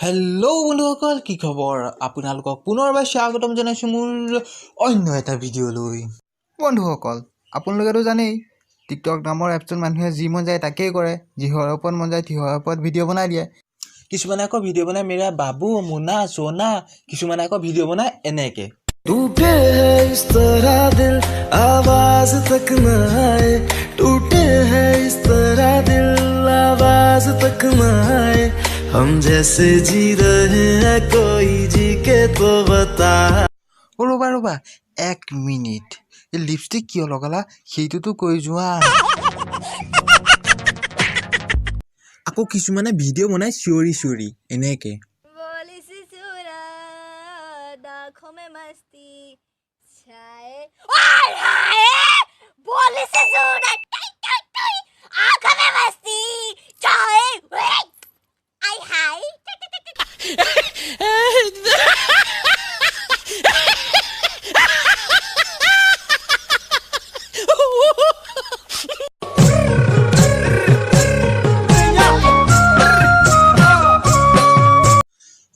Hello' বন্ধুসকল, কি খবৰ? আপোনালোকক পুনৰবাৰ স্বাগতম জনাইছোঁ মোৰ অন্য এটা ভিডিঅ'লৈ। বন্ধুসকল, আপোনালোকেতো জানেই টিকটক নামৰ এপটোত মানুহে যি মন যায় তাকেই কৰে, যিহৰ ওপৰত মন যায় তিহৰ ওপৰত ভিডিঅ' বনাই দিয়ে। কিছুমানে আকৌ ভিডিঅ' বনাই মেৰা বাবু মোনা সোনা, কিছুমানে আকৌ ভিডিঅ' বনাই এনেকৈ टूटे है इस तरह दिल आवाज तक न आए टूटे है इस तरह दिल आवाज तक न आए हम जैसे जी रहे हैं कोई जी के तो बता। ৰ'বা 1 মিনিট, এই লিপষ্টিক কিয় লগালা সেইটোতো কৈ যোৱা। আকৌ কিছুমানে ভিডিঅ' বনাই চিঞৰি এনেকৈ आँखों में मस्ती छाए ओए हाय बोली से सुना आँखों में मस्ती छाए आई हाय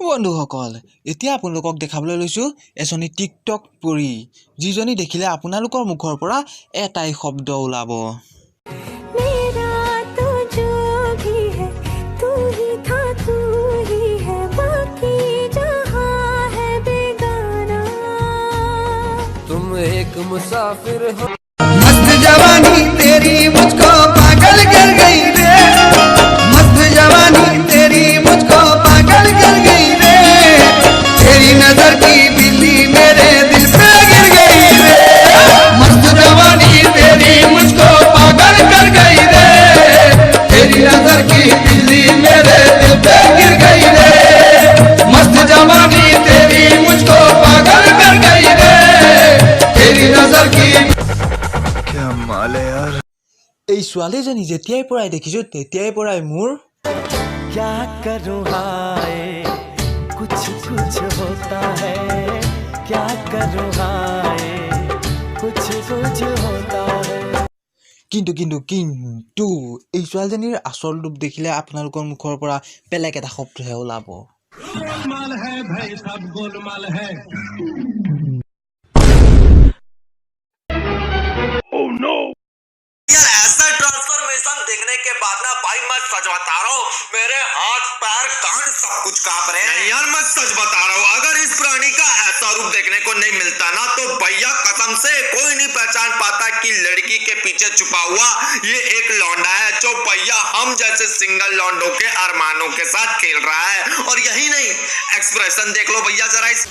বন্ধুসকল, এতিয়া আপোনালোকক দেখাবলৈ লৈছোঁ এজনী টিকটক পৰী, যিজনী দেখিলে আপোনালোকৰ মুখৰ পৰা এটাই শব্দ ওলাব। मेरा तो जो भी है तू ही था तू ही है बाकी जहां है बेगाना तुम एक मुसाफिर हो मस्त जवानी तेरी मुझको पागल कर गई रे, मस्त जवानी तेरी मुझको पागल कर गई रे, तेरी नजर की बिल्ली मेरे दिल पे गिर गई रे, मस्त जवानी तेरी मुझको पागल कर गई रे, तेरी नजर की बिल्ली मेरे दिल पे गिर गई रे, मस्त जवानी तेरी मुझको पागल कर गई रे, तेरी नजर की এই ছোৱালীজনী যেতিয়াই পৰাই দেখিছোঁ তেতিয়াই পৰাই মোৰ क्या करूँ हाय कुछ कुछ होता है क्या करूँ हाय कुछ कुछ होता है। কিন্তু এই ছোৱালীজনীৰ আচল ৰূপ দেখিলে আপোনালোকৰ মুখৰ পৰা বেলেগ এটা শব্দহে ওলাব। गोलमाल है भाई, सब गोलमाल है। यार ऐसा ट्रांसफॉर्मेशन देखने के बाद ना भाई मैं सच बता रहा हूँ, मेरे हाथ पैर गांड सब कुछ कांप रहे हैं यार। मैं सच बता रहा हूँ, अगर इस प्राणी का ऐसा रूप देखने को नहीं मिलता ना तो भैया कसम से कोई नहीं पहचान पाता कि लड़की के पीछे छुपा हुआ ये एक लौंडा है जो भैया हम जैसे सिंगल लौंडों के अरमानों के साथ खेल रहा है। और यही नहीं, एक्सप्रेशन देख लो भैया जरा इस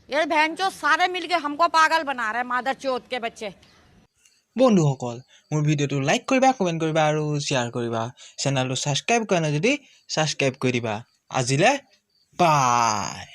ये बहन चो सारे मिलके हमको पागल बना रहे मादर चोत के बच्चे। বন্ধুসকল, মোৰ ভিডিঅ'টো লাইক কৰিবা, কমেণ্ট কৰিবা আৰু শ্বেয়াৰ কৰিবা। চেনেলটো ছাবস্ক্ৰাইব কৰা নাই যদি ছাবস্ক্ৰাইব কৰি দিবা। আজিলে বাই।